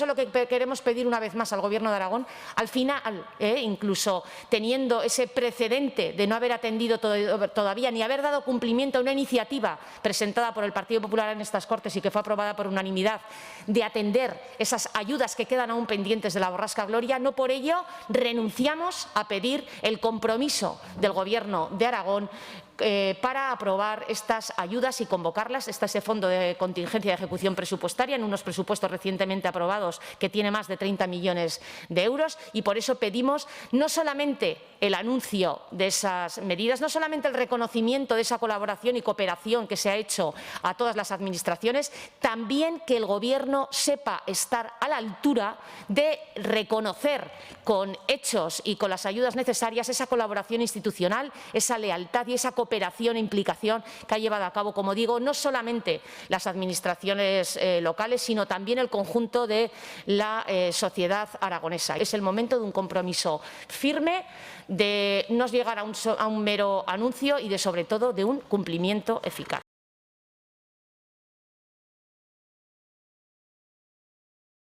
eso lo que queremos pedir una vez más al Gobierno de Aragón, al final, incluso teniendo ese precedente de no haber atendido todavía ni haber dado cumplimiento a una iniciativa presentada por el Partido Popular en estas Cortes y que fue aprobada por unanimidad, de atender esas ayudas que quedan aún pendientes de la borrasca Gloria, no por ello renunciamos a pedir el compromiso del Gobierno de Aragón para aprobar estas ayudas y convocarlas. Está ese fondo de contingencia de ejecución presupuestaria en unos presupuestos recientemente aprobados que tiene más de 30 millones de euros y por eso pedimos no solamente el anuncio de esas medidas, no solamente el reconocimiento de esa colaboración y cooperación que se ha hecho a todas las administraciones, también que el Gobierno sepa estar a la altura de reconocer con hechos y con las ayudas necesarias esa colaboración institucional, esa lealtad y esa cooperación e implicación que ha llevado a cabo, como digo, no solamente las administraciones locales, sino también el conjunto de la sociedad aragonesa. Es el momento de un compromiso firme, de no llegar a un mero anuncio y, sobre todo, de un cumplimiento eficaz.